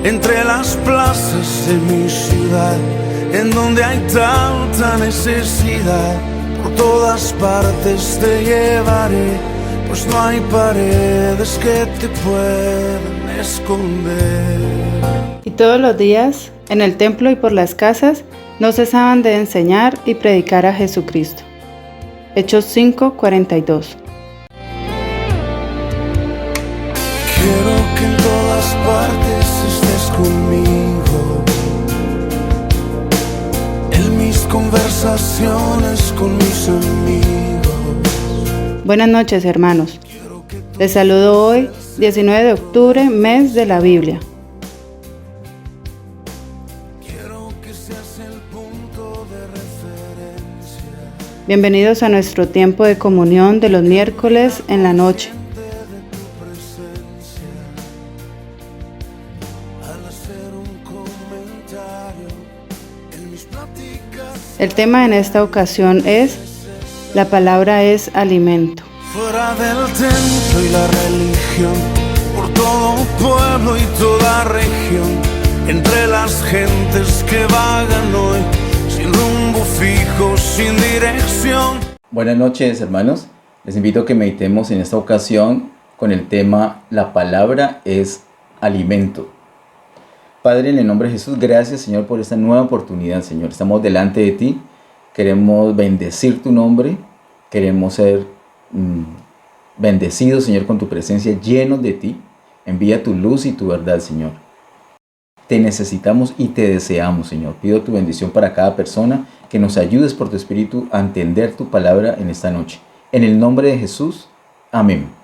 entre las plazas de mi ciudad, en donde hay tanta necesidad. Por todas partes te llevaré, pues no hay paredes que te puedan esconder. Y todos los días, en el templo y por las casas, no cesaban de enseñar y predicar a Jesucristo. Hechos 5:42. Quiero que en todas partes estés conmigo, en mis conversaciones con mis amigos. Buenas noches, hermanos. Les saludo hoy, 19 de octubre, mes de la Biblia. Bienvenidos a nuestro tiempo de comunión de los miércoles en la noche. El tema en esta ocasión es: la palabra es alimento. Fuera del templo y la religión, por todo pueblo y toda región, entre las gentes que vagan hoy, sin rumbo fijo, sin dirección. Buenas noches, hermanos. Les invito a que meditemos en esta ocasión con el tema: la palabra es alimento. Padre, en el nombre de Jesús, gracias, Señor, por esta nueva oportunidad, Señor. Estamos delante de ti, queremos bendecir tu nombre, queremos ser bendecidos, Señor, con tu presencia, llenos de ti. Envía tu luz y tu verdad, Señor. Te necesitamos y te deseamos, Señor. Pido tu bendición para cada persona, que nos ayudes por tu Espíritu a entender tu palabra en esta noche. En el nombre de Jesús, amén.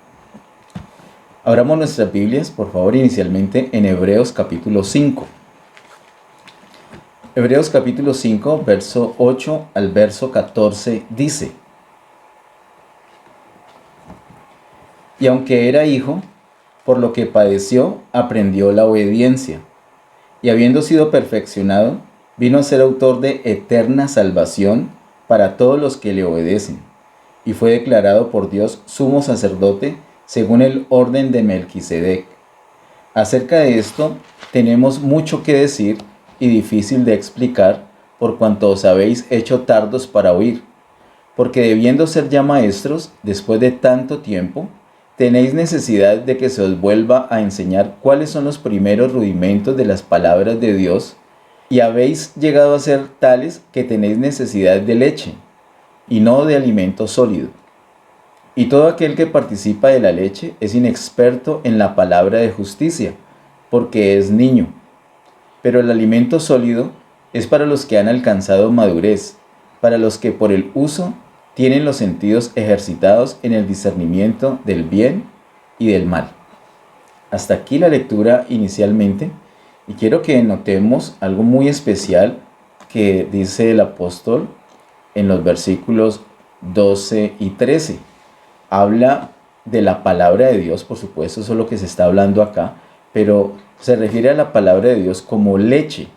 Abramos nuestras Biblias, por favor, inicialmente en Hebreos capítulo 5. Hebreos capítulo 5, verso 8 al verso 14 dice: Y aunque era hijo, por lo que padeció, aprendió la obediencia. Y habiendo sido perfeccionado, vino a ser autor de eterna salvación para todos los que le obedecen. Y fue declarado por Dios sumo sacerdote según el orden de Melquisedec. Acerca de esto tenemos mucho que decir y difícil de explicar, por cuanto os habéis hecho tardos para oír. Porque debiendo ser ya maestros, después de tanto tiempo, tenéis necesidad de que se os vuelva a enseñar cuáles son los primeros rudimentos de las palabras de Dios, y habéis llegado a ser tales que tenéis necesidad de leche, y no de alimento sólido. Y todo aquel que participa de la leche es inexperto en la palabra de justicia, porque es niño. Pero el alimento sólido es para los que han alcanzado madurez, para los que por el uso tienen los sentidos ejercitados en el discernimiento del bien y del mal. Hasta aquí la lectura inicialmente, y quiero que notemos algo muy especial que dice el apóstol en los versículos 12 y 13. Habla de la palabra de Dios, por supuesto, eso es lo que se está hablando acá, pero se refiere a la palabra de Dios como leche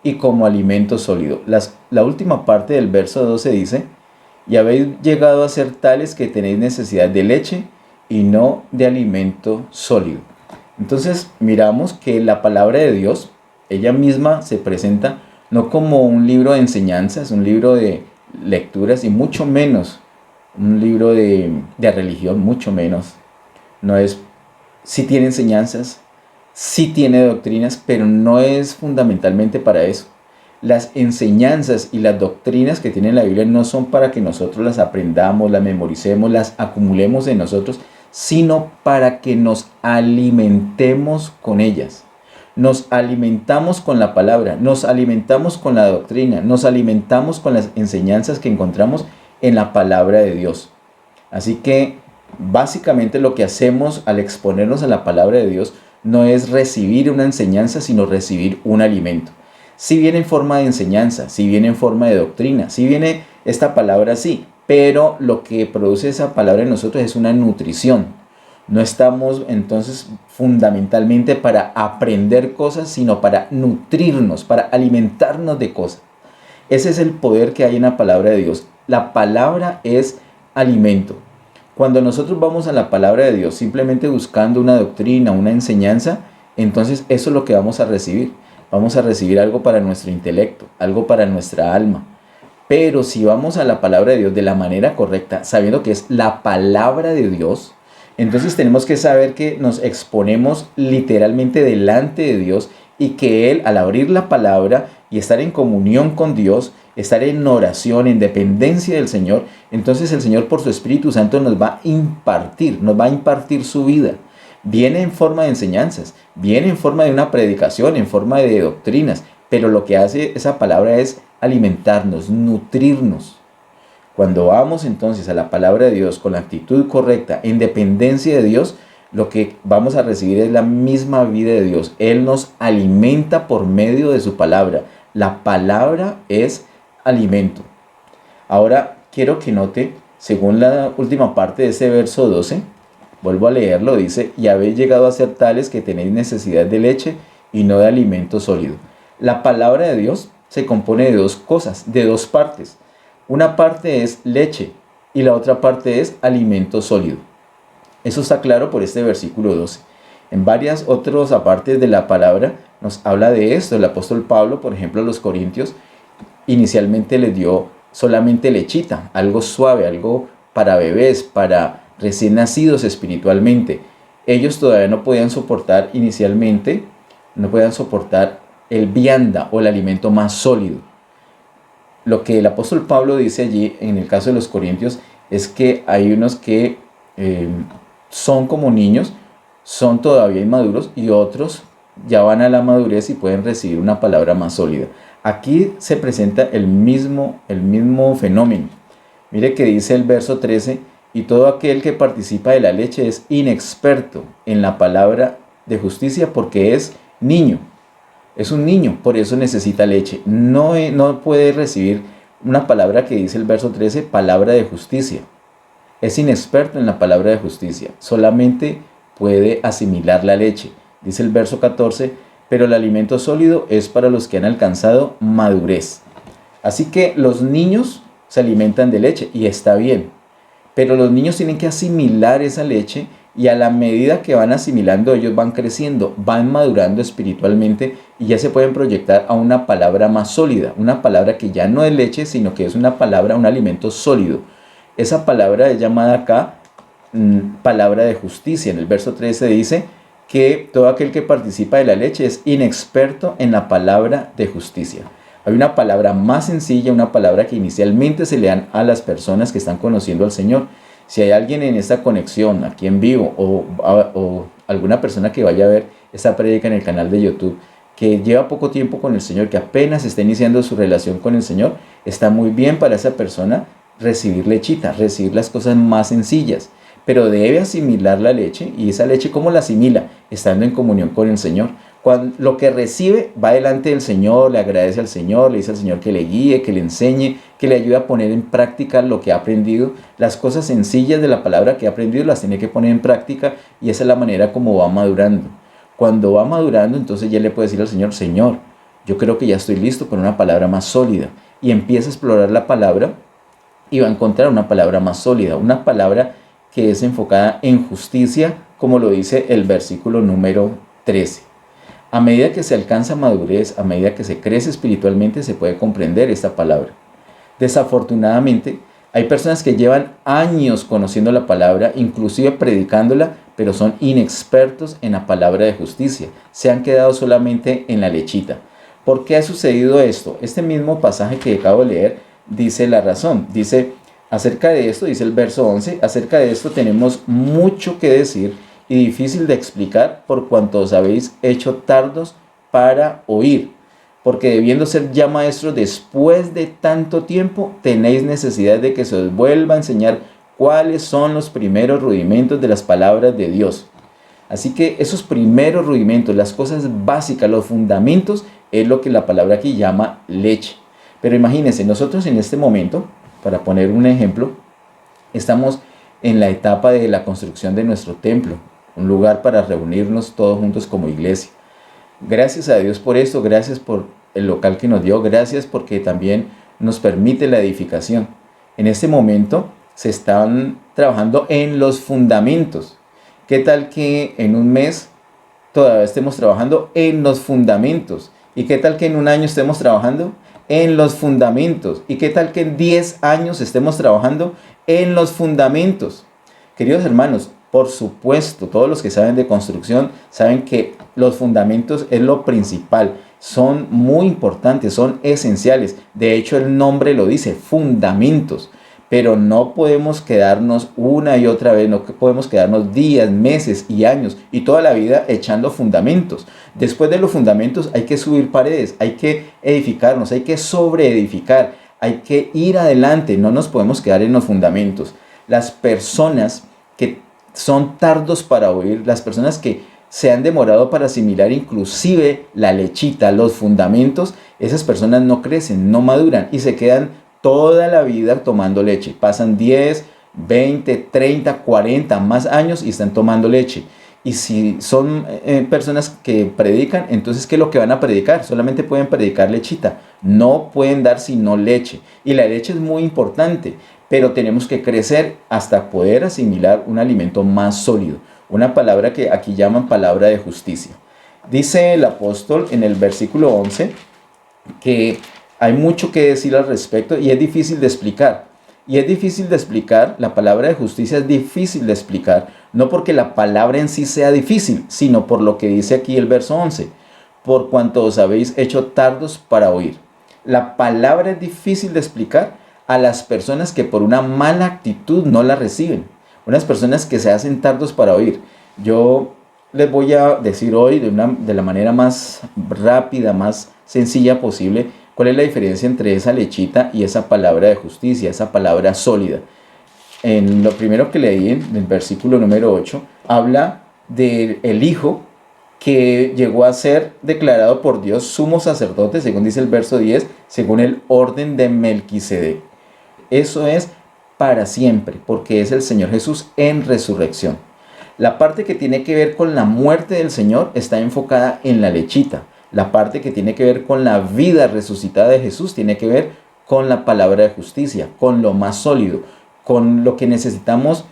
y como alimento sólido. La última parte del verso 12 dice: y habéis llegado a ser tales que tenéis necesidad de leche y no de alimento sólido. Entonces miramos que la palabra de Dios, ella misma se presenta no como un libro de enseñanzas, un libro de lecturas, y mucho menos un libro de religión, mucho menos. No es, sí tiene enseñanzas, sí tiene doctrinas, pero no es fundamentalmente para eso. Las enseñanzas y las doctrinas que tiene la Biblia no son para que nosotros las aprendamos, las memoricemos, las acumulemos en nosotros, sino para que nos alimentemos con ellas. Nos alimentamos con la palabra, nos alimentamos con la doctrina, nos alimentamos con las enseñanzas que encontramos en la palabra de Dios. Así que básicamente lo que hacemos al exponernos a la palabra de Dios no es recibir una enseñanza, sino recibir un alimento. Si viene en forma de enseñanza, si viene en forma de doctrina, si viene esta palabra sí, pero lo que produce esa palabra en nosotros es una nutrición. No estamos entonces fundamentalmente para aprender cosas, sino para nutrirnos, para alimentarnos de cosas. Ese es el poder que hay en la palabra de Dios. La palabra es alimento. Cuando nosotros vamos a la palabra de Dios simplemente buscando una doctrina, una enseñanza, entonces eso es lo que vamos a recibir. Vamos a recibir algo para nuestro intelecto, algo para nuestra alma. Pero si vamos a la palabra de Dios de la manera correcta, sabiendo que es la palabra de Dios, entonces tenemos que saber que nos exponemos literalmente delante de Dios y que Él, al abrir la palabra y estar en comunión con Dios, estar en oración, en dependencia del Señor, entonces el Señor por su Espíritu Santo nos va a impartir su vida. Viene en forma de enseñanzas, viene en forma de una predicación, en forma de doctrinas, pero lo que hace esa palabra es alimentarnos, nutrirnos. Cuando vamos entonces a la palabra de Dios con la actitud correcta, en dependencia de Dios, lo que vamos a recibir es la misma vida de Dios. Él nos alimenta por medio de su palabra. La palabra es alimento. Ahora quiero que note, según la última parte de ese verso 12, vuelvo a leerlo, dice: y habéis llegado a ser tales que tenéis necesidad de leche y no de alimento sólido. La palabra de Dios se compone de dos cosas, de dos partes. Una parte es leche y la otra parte es alimento sólido. Eso está claro por este versículo 12. En varias otras partes de la palabra nos habla de esto. El apóstol Pablo, por ejemplo, a los Corintios, inicialmente les dio solamente lechita, algo suave, algo para bebés, para recién nacidos espiritualmente. Ellos todavía no podían soportar inicialmente, el vianda o el alimento más sólido. Lo que el apóstol Pablo dice allí en el caso de los Corintios es que hay unos que son como niños, son todavía inmaduros, y otros ya van a la madurez y pueden recibir una palabra más sólida. Aquí se presenta el mismo fenómeno. Mire que dice el verso 13: y todo aquel que participa de la leche es inexperto en la palabra de justicia porque es niño. Es un niño, por eso necesita leche. No puede recibir una palabra que dice el verso 13, palabra de justicia. Es inexperto en la palabra de justicia. Solamente puede asimilar la leche. Dice el verso 14, pero el alimento sólido es para los que han alcanzado madurez. Así que los niños se alimentan de leche y está bien. Pero los niños tienen que asimilar esa leche, y a la medida que van asimilando, ellos van creciendo, van madurando espiritualmente y ya se pueden proyectar a una palabra más sólida, una palabra que ya no es leche, sino que es una palabra, un alimento sólido. Esa palabra es llamada acá palabra de justicia. En el verso 13 dice que todo aquel que participa de la leche es inexperto en la palabra de justicia. Hay una palabra más sencilla, una palabra que inicialmente se le dan a las personas que están conociendo al Señor. Si hay alguien en esta conexión, aquí en vivo, o alguna persona que vaya a ver esta prédica en el canal de YouTube, que lleva poco tiempo con el Señor, que apenas está iniciando su relación con el Señor, está muy bien para esa persona recibir lechita, recibir las cosas más sencillas, pero debe asimilar la leche. ¿Y esa leche cómo la asimila? Estando en comunión con el Señor. Cuando lo que recibe va delante del Señor, le agradece al Señor, le dice al Señor que le guíe, que le enseñe, que le ayude a poner en práctica lo que ha aprendido. Las cosas sencillas de la palabra que ha aprendido las tiene que poner en práctica, y esa es la manera como va madurando. Cuando va madurando, entonces ya le puede decir al Señor: Señor, yo creo que ya estoy listo para una palabra más sólida. Y empieza a explorar la palabra y va a encontrar una palabra más sólida, una palabra que es enfocada en justicia, como lo dice el versículo número 13. A medida que se alcanza madurez, a medida que se crece espiritualmente, se puede comprender esta palabra. Desafortunadamente, hay personas que llevan años conociendo la palabra, inclusive predicándola, pero son inexpertos en la palabra de justicia. Se han quedado solamente en la lechita. ¿Por qué ha sucedido esto? Este mismo pasaje que acabo de leer dice la razón. Dice, acerca de esto, dice el verso 11, acerca de esto tenemos mucho que decir y difícil de explicar, por cuanto os habéis hecho tardos para oír. Porque debiendo ser ya maestros después de tanto tiempo, tenéis necesidad de que se os vuelva a enseñar cuáles son los primeros rudimentos de las palabras de Dios. Así que esos primeros rudimentos, las cosas básicas, los fundamentos, es lo que la palabra aquí llama leche. Pero imagínense, nosotros en este momento, para poner un ejemplo, estamos en la etapa de la construcción de nuestro templo, un lugar para reunirnos todos juntos como iglesia. Gracias a Dios por esto, gracias por el local que nos dio, gracias porque también nos permite la edificación. En este momento se están trabajando en los fundamentos. ¿Qué tal que en un mes todavía estemos trabajando en los fundamentos. ¿Y qué tal que en un año estemos trabajando en los fundamentos? ¿Y qué tal que en 10 años estemos trabajando en los fundamentos? Queridos hermanos, por supuesto, todos los que saben de construcción saben que los fundamentos es lo principal. Son muy importantes, son esenciales. De hecho, el nombre lo dice, fundamentos. Pero no podemos quedarnos una y otra vez, no podemos quedarnos días, meses y años y toda la vida echando fundamentos. Después de los fundamentos hay que subir paredes, hay que edificarnos, hay que sobreedificar, hay que ir adelante, no nos podemos quedar en los fundamentos. Las personas que son tardos para oír, las personas que se han demorado para asimilar inclusive la lechita, los fundamentos, esas personas no crecen, no maduran y se quedan toda la vida tomando leche. Pasan 10, 20, 30, 40 más años y están tomando leche. Y si son personas que predican, entonces ¿qué es lo que van a predicar? Solamente pueden predicar lechita. No pueden dar sino leche. Y la leche es muy importante, pero tenemos que crecer hasta poder asimilar un alimento más sólido. Una palabra que aquí llaman palabra de justicia. Dice el apóstol en el versículo 11 que hay mucho que decir al respecto y es difícil de explicar. Y es difícil de explicar, la palabra de justicia es difícil de explicar, no porque la palabra en sí sea difícil, sino por lo que dice aquí el verso 11. Por cuanto os habéis hecho tardos para oír. La palabra es difícil de explicar a las personas que por una mala actitud no la reciben. Unas personas que se hacen tardos para oír. Yo les voy a decir hoy de la manera más rápida, más sencilla posible, ¿cuál es la diferencia entre esa lechita y esa palabra de justicia, esa palabra sólida? En lo primero que leí, en el versículo número 8, habla del Hijo que llegó a ser declarado por Dios sumo sacerdote, según dice el verso 10, según el orden de Melquisedec. Eso es para siempre, porque es el Señor Jesús en resurrección. La parte que tiene que ver con la muerte del Señor está enfocada en la lechita. La parte que tiene que ver con la vida resucitada de Jesús tiene que ver con la palabra de justicia, con lo más sólido, con lo que necesitamos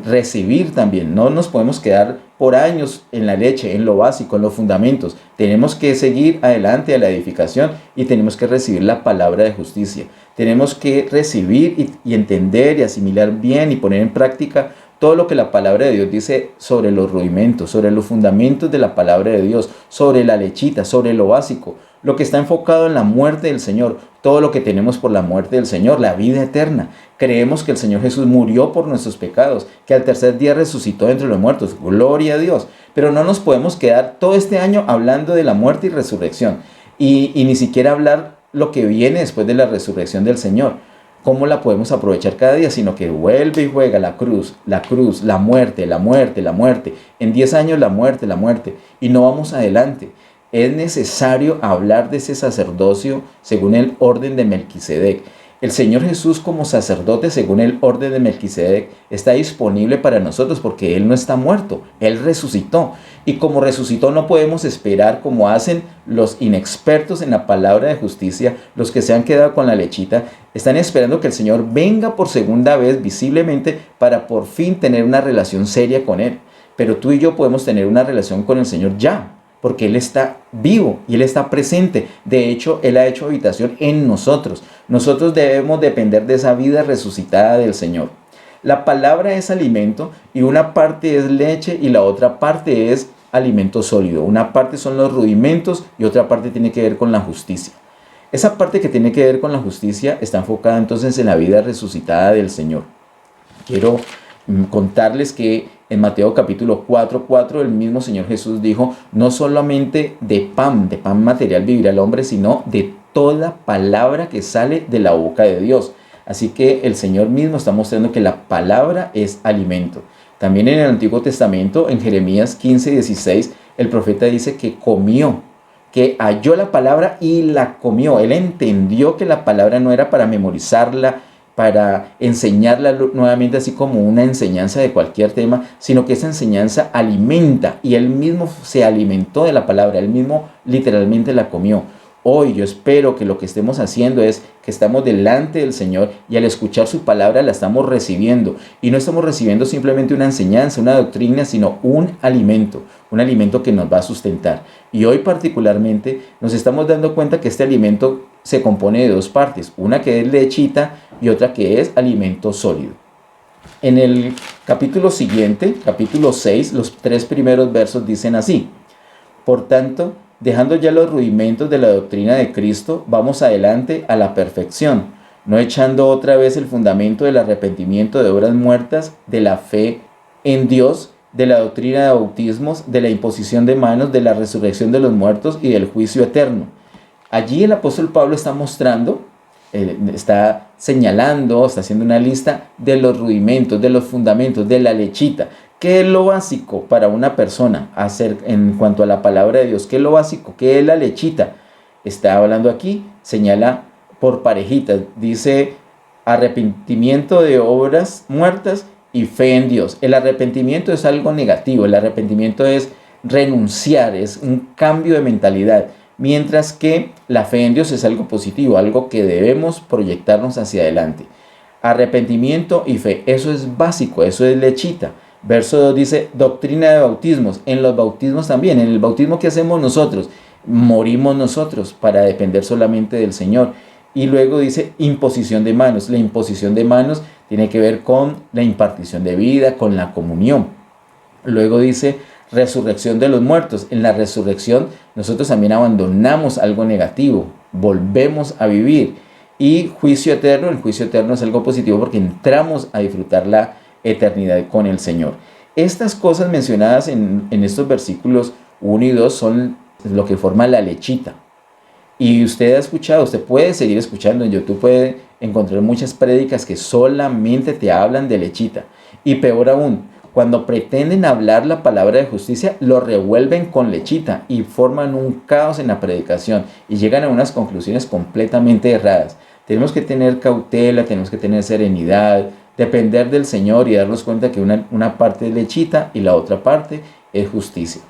recibir también. No nos podemos quedar por años en la leche, en lo básico, en los fundamentos. Tenemos que seguir adelante a la edificación y tenemos que recibir la palabra de justicia. Tenemos que recibir y entender y asimilar bien y poner en práctica todo lo que la palabra de Dios dice sobre los rudimentos, sobre los fundamentos de la palabra de Dios, sobre la lechita, sobre lo básico, lo que está enfocado en la muerte del Señor, todo lo que tenemos por la muerte del Señor, la vida eterna. Creemos que el Señor Jesús murió por nuestros pecados, que al tercer día resucitó entre los muertos. Gloria a Dios. Pero no nos podemos quedar todo este año hablando de la muerte y resurrección y ni siquiera hablar lo que viene después de la resurrección del Señor. ¿Cómo la podemos aprovechar cada día? Sino que vuelve y juega la cruz, la muerte, la muerte, la muerte. En 10 años la muerte, y no vamos adelante. Es necesario hablar de ese sacerdocio según el orden de Melquisedec. El Señor Jesús como sacerdote según el orden de Melquisedec está disponible para nosotros porque Él no está muerto, Él resucitó. Y como resucitó no podemos esperar como hacen los inexpertos en la palabra de justicia, los que se han quedado con la lechita, están esperando que el Señor venga por segunda vez visiblemente para por fin tener una relación seria con Él. Pero tú y yo podemos tener una relación con el Señor ya, porque Él está vivo y Él está presente. De hecho, Él ha hecho habitación en nosotros. Nosotros debemos depender de esa vida resucitada del Señor. La palabra es alimento y una parte es leche y la otra parte es alimento sólido. Una parte son los rudimentos y otra parte tiene que ver con la justicia. Esa parte que tiene que ver con la justicia está enfocada entonces en la vida resucitada del Señor. Quiero contarles que en Mateo capítulo 4:4 el mismo Señor Jesús dijo: no solamente de pan material vivirá el hombre, sino de toda palabra que sale de la boca de Dios. Así que el Señor mismo está mostrando que la palabra es alimento. También en el Antiguo Testamento, en Jeremías 15:16, el profeta dice que comió, que halló la palabra y la comió. Él entendió que la palabra no era para memorizarla, para enseñarla nuevamente así como una enseñanza de cualquier tema, sino que esa enseñanza alimenta, y él mismo se alimentó de la palabra, él mismo literalmente la comió. Hoy yo espero que lo que estemos haciendo es que estamos delante del Señor y al escuchar su palabra la estamos recibiendo. Y no estamos recibiendo simplemente una enseñanza, una doctrina, sino un alimento que nos va a sustentar. Y hoy particularmente nos estamos dando cuenta que este alimento se compone de dos partes, una que es lechita y otra que es alimento sólido. En el capítulo siguiente, capítulo 6, los 3 primeros versos dicen así: por tanto, dejando ya los rudimentos de la doctrina de Cristo, vamos adelante a la perfección, no echando otra vez el fundamento del arrepentimiento de obras muertas, de la fe en Dios, de la doctrina de bautismos, de la imposición de manos, de la resurrección de los muertos y del juicio eterno. Allí el apóstol Pablo está mostrando, está señalando, está haciendo una lista de los rudimentos, de los fundamentos, de la lechita. ¿Qué es lo básico para una persona hacer en cuanto a la palabra de Dios? ¿Qué es lo básico? ¿Qué es la lechita? Está hablando aquí, señala por parejitas. Dice arrepentimiento de obras muertas y fe en Dios. El arrepentimiento es algo negativo. El arrepentimiento es renunciar, es un cambio de mentalidad. Mientras que la fe en Dios es algo positivo, algo que debemos proyectarnos hacia adelante. Arrepentimiento y fe, eso es básico, eso es lechita. Verso 2 dice, doctrina de bautismos. En los bautismos también, en el bautismo que hacemos nosotros, morimos nosotros para depender solamente del Señor. Y luego dice imposición de manos. La imposición de manos tiene que ver con la impartición de vida, con la comunión. Luego dice resurrección de los muertos. En la resurrección nosotros también abandonamos algo negativo, volvemos a vivir. Y juicio eterno, el juicio eterno es algo positivo porque entramos a disfrutar la eternidad con el Señor. Estas cosas mencionadas en estos versículos 1 y 2 son lo que forma la lechita. Y usted ha escuchado, usted puede seguir escuchando, en YouTube puede encontrar muchas prédicas que solamente te hablan de lechita. Y peor aún, cuando pretenden hablar la palabra de justicia, lo revuelven con lechita y forman un caos en la predicación y llegan a unas conclusiones completamente erradas. Tenemos que tener cautela, tenemos que tener serenidad, depender del Señor y darnos cuenta que una parte es lechita y la otra parte es justicia.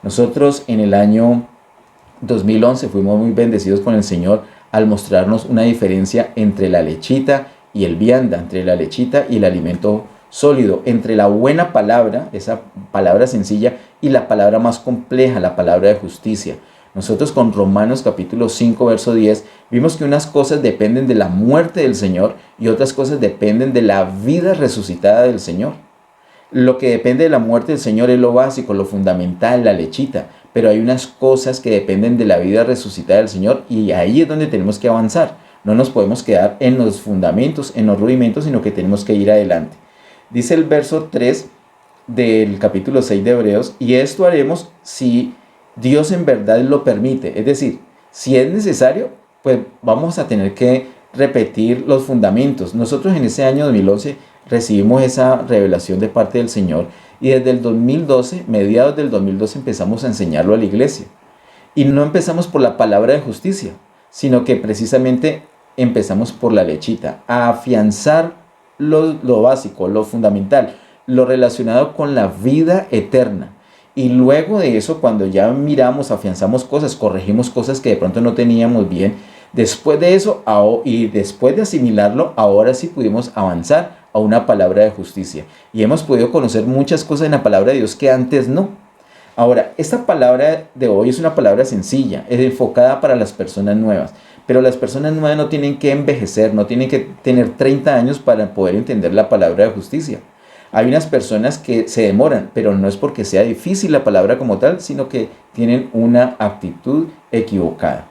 Nosotros en el año 2011 fuimos muy bendecidos con el Señor al mostrarnos una diferencia entre la lechita y el vianda, entre la lechita y el alimento sólido, entre la buena palabra, esa palabra sencilla, y la palabra más compleja, la palabra de justicia. Nosotros con Romanos capítulo 5, verso 10, vimos que unas cosas dependen de la muerte del Señor y otras cosas dependen de la vida resucitada del Señor. Lo que depende de la muerte del Señor es lo básico, lo fundamental, la lechita, pero hay unas cosas que dependen de la vida resucitada del Señor y ahí es donde tenemos que avanzar. No nos podemos quedar en los fundamentos, en los rudimentos, sino que tenemos que ir adelante. Dice el verso 3 del capítulo 6 de Hebreos, y esto haremos si Dios en verdad lo permite. Es decir, si es necesario, pues vamos a tener que repetir los fundamentos. Nosotros en ese año 2011 recibimos esa revelación de parte del Señor y desde el 2012, mediados del 2012, empezamos a enseñarlo a la iglesia. Y no empezamos por la palabra de justicia, sino que precisamente empezamos por la lechita, a afianzar lo básico, lo fundamental, lo relacionado con la vida eterna. Y luego de eso, cuando ya miramos, afianzamos cosas, corregimos cosas que de pronto no teníamos bien, después de eso y después de asimilarlo, ahora sí pudimos avanzar a una palabra de justicia. Y hemos podido conocer muchas cosas en la palabra de Dios que antes no. Ahora, esta palabra de hoy es una palabra sencilla, es enfocada para las personas nuevas. Pero las personas nuevas no tienen que envejecer, no tienen que tener 30 años para poder entender la palabra de justicia. Hay unas personas que se demoran, pero no es porque sea difícil la palabra como tal, sino que tienen una actitud equivocada.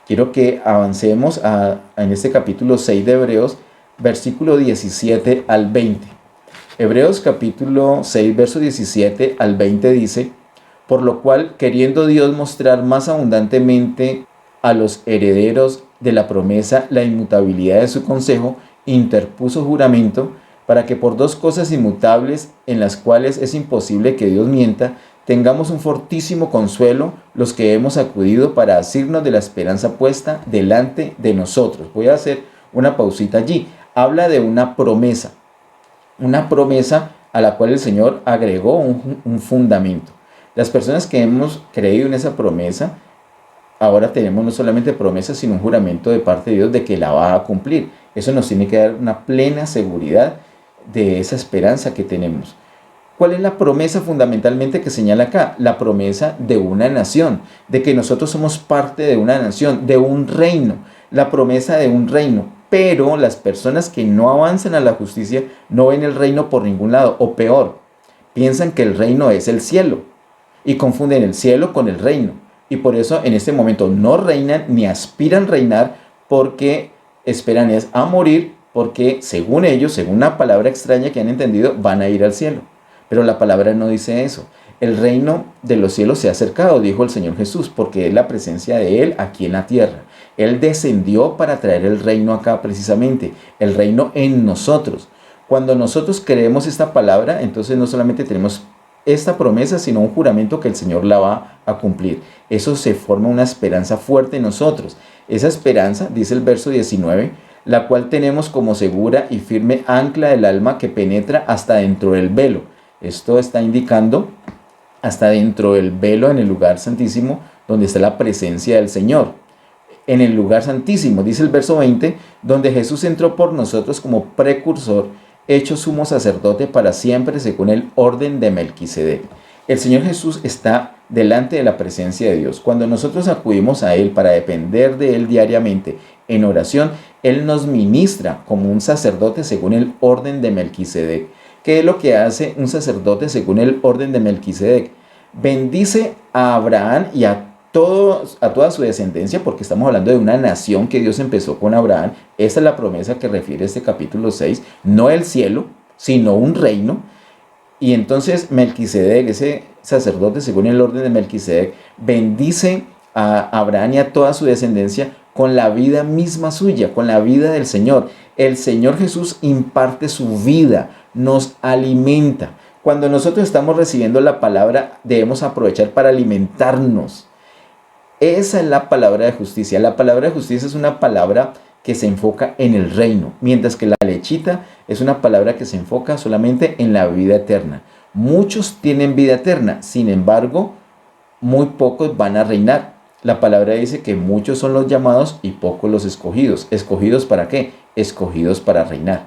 Quiero que avancemos en este capítulo 6 de Hebreos, versículo 17 al 20. Hebreos capítulo 6, verso 17 al 20 dice, por lo cual, queriendo Dios mostrar más abundantemente a los herederos de la promesa la inmutabilidad de su consejo, interpuso juramento para que por dos cosas inmutables en las cuales es imposible que Dios mienta, tengamos un fortísimo consuelo los que hemos acudido para asirnos de la esperanza puesta delante de nosotros. Voy a hacer una pausita allí. Habla de una promesa a la cual el Señor agregó un fundamento. Las personas que hemos creído en esa promesa, ahora tenemos no solamente promesas, sino un juramento de parte de Dios de que la va a cumplir. Eso nos tiene que dar una plena seguridad de esa esperanza que tenemos. ¿Cuál es la promesa fundamentalmente que señala acá? La promesa de una nación, de que nosotros somos parte de una nación, de un reino, la promesa de un reino. Pero las personas que no avanzan a la justicia no ven el reino por ningún lado, o peor, piensan que el reino es el cielo y confunden el cielo con el reino. Y por eso en este momento no reinan ni aspiran a reinar, porque esperan es a morir, porque según ellos, según una palabra extraña que han entendido, van a ir al cielo. Pero la palabra no dice eso. El reino de los cielos se ha acercado, dijo el Señor Jesús, porque es la presencia de Él aquí en la tierra. Él descendió para traer el reino acá precisamente, el reino en nosotros. Cuando nosotros creemos esta palabra, entonces no solamente tenemos esta promesa, sino un juramento que el Señor la va a cumplir. Eso se forma una esperanza fuerte en nosotros. Esa esperanza, dice el verso 19, la cual tenemos como segura y firme ancla del alma que penetra hasta dentro del velo. Esto está indicando hasta dentro del velo en el lugar santísimo, donde está la presencia del Señor. En el lugar santísimo, dice el verso 20, donde Jesús entró por nosotros como precursor, hecho sumo sacerdote para siempre según el orden de Melquisedec. El Señor Jesús está delante de la presencia de Dios. Cuando nosotros acudimos a Él para depender de Él diariamente en oración, Él nos ministra como un sacerdote según el orden de Melquisedec. ¿Qué es lo que hace un sacerdote según el orden de Melquisedec? Bendice a Abraham y a toda su descendencia, porque estamos hablando de una nación que Dios empezó con Abraham. Esa es la promesa que refiere este capítulo 6, no el cielo, sino un reino. Y entonces Melquisedec, ese sacerdote según el orden de Melquisedec, bendice a Abraham y a toda su descendencia con la vida misma suya, con la vida del Señor. El Señor Jesús imparte su vida, nos alimenta. Cuando nosotros estamos recibiendo la palabra, debemos aprovechar para alimentarnos. Esa es la palabra de justicia. La palabra de justicia es una palabra que se enfoca en el reino, mientras que la lechita es una palabra que se enfoca solamente en la vida eterna. Muchos tienen vida eterna, sin embargo, muy pocos van a reinar. La palabra dice que muchos son los llamados y pocos los escogidos. ¿Escogidos para qué? Escogidos para reinar.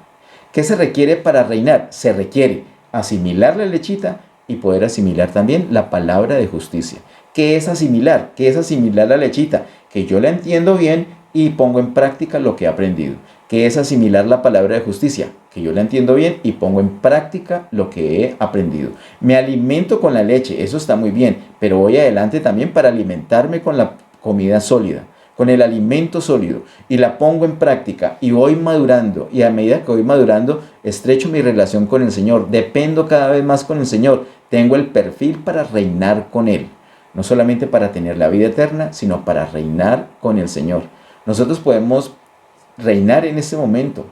¿Qué se requiere para reinar? Se requiere asimilar la lechita y poder asimilar también la palabra de justicia. ¿Qué es asimilar? ¿Qué es asimilar la lechita? Que yo la entiendo bien y pongo en práctica lo que he aprendido. ¿Qué es asimilar la palabra de justicia? Que yo la entiendo bien y pongo en práctica lo que he aprendido. Me alimento con la leche, eso está muy bien, pero voy adelante también para alimentarme con la comida sólida, con el alimento sólido, y la pongo en práctica y voy madurando, y a medida que voy madurando, estrecho mi relación con el Señor, dependo cada vez más con el Señor, tengo el perfil para reinar con Él, no solamente para tener la vida eterna, sino para reinar con el Señor. Nosotros podemos reinar en este momento.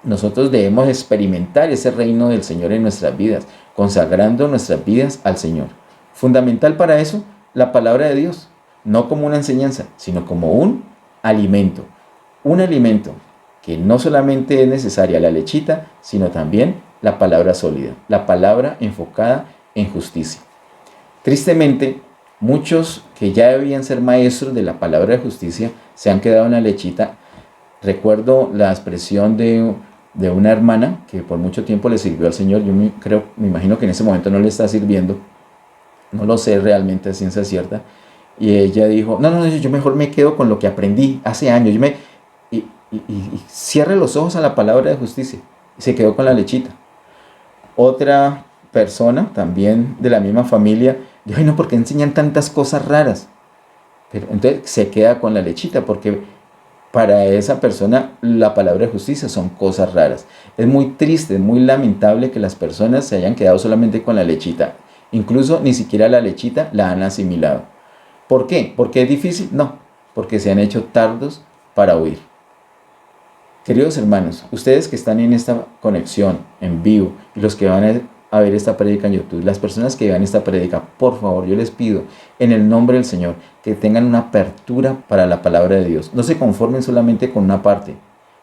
Nosotros debemos experimentar ese reino del Señor en nuestras vidas, consagrando nuestras vidas al Señor. Fundamental para eso, la palabra de Dios, no como una enseñanza, sino como un alimento. Un alimento que no solamente es necesaria la lechita, sino también la palabra sólida, la palabra enfocada en justicia. Tristemente, muchos que ya debían ser maestros de la palabra de justicia se han quedado en la lechita. Recuerdo la expresión de una hermana que por mucho tiempo le sirvió al Señor. Yo me imagino que en ese momento no le está sirviendo. No lo sé realmente a ciencia cierta. Y ella dijo, no, yo mejor me quedo con lo que aprendí hace años. Y cierre los ojos a la palabra de justicia. Y se quedó con la lechita. Otra persona, también de la misma familia, dijo, no, ¿por qué enseñan tantas cosas raras? Pero entonces se queda con la lechita, porque para esa persona la palabra de justicia son cosas raras. Es muy triste, es muy lamentable que las personas se hayan quedado solamente con la lechita. Incluso ni siquiera la lechita la han asimilado. ¿Por qué? ¿Porque es difícil? No, porque se han hecho tardos para oír. Queridos hermanos, ustedes que están en esta conexión en vivo y los que van a ver esta prédica en YouTube, las personas que vean esta prédica, por favor, yo les pido en el nombre del Señor que tengan una apertura para la palabra de Dios. No se conformen solamente con una parte.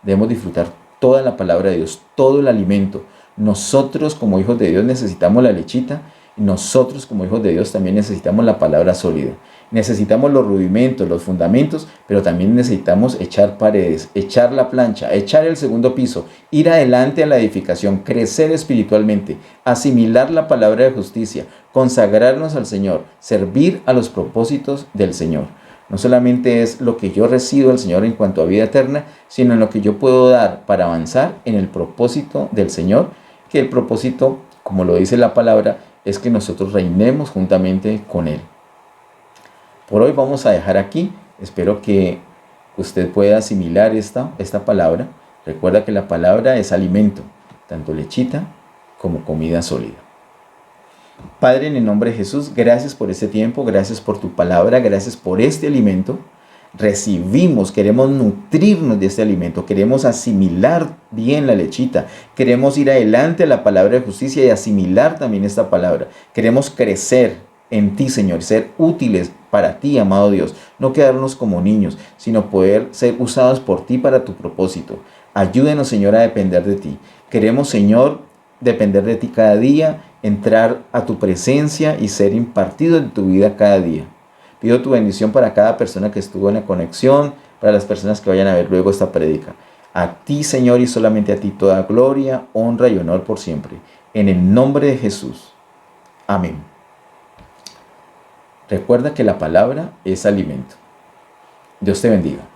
Debemos disfrutar toda la palabra de Dios, todo el alimento. Nosotros como hijos de Dios necesitamos la lechita y nosotros como hijos de Dios también necesitamos la palabra sólida. Necesitamos los rudimentos, los fundamentos, pero también necesitamos echar paredes, echar la plancha, echar el segundo piso, ir adelante a la edificación, crecer espiritualmente, asimilar la palabra de justicia, consagrarnos al Señor, servir a los propósitos del Señor. No solamente es lo que yo recibo del Señor en cuanto a vida eterna, sino en lo que yo puedo dar para avanzar en el propósito del Señor, que el propósito, como lo dice la palabra, es que nosotros reinemos juntamente con Él. Por hoy vamos a dejar aquí. Espero que usted pueda asimilar esta palabra. Recuerda que la palabra es alimento, tanto lechita como comida sólida. Padre, en el nombre de Jesús, gracias por este tiempo, gracias por tu palabra, gracias por este alimento. Recibimos, queremos nutrirnos de este alimento, queremos asimilar bien la lechita, queremos ir adelante a la palabra de justicia y asimilar también esta palabra. Queremos crecer en ti, Señor, ser útiles para ti, amado Dios, no quedarnos como niños, sino poder ser usados por ti para tu propósito. Ayúdenos, Señor, a depender de ti. Queremos, Señor, depender de ti cada día, entrar a tu presencia y ser impartido en tu vida cada día. Pido tu bendición para cada persona que estuvo en la conexión, para las personas que vayan a ver luego esta prédica. A ti, Señor, y solamente a ti toda gloria, honra y honor por siempre. En el nombre de Jesús. Amén. Recuerda que la palabra es alimento. Dios te bendiga.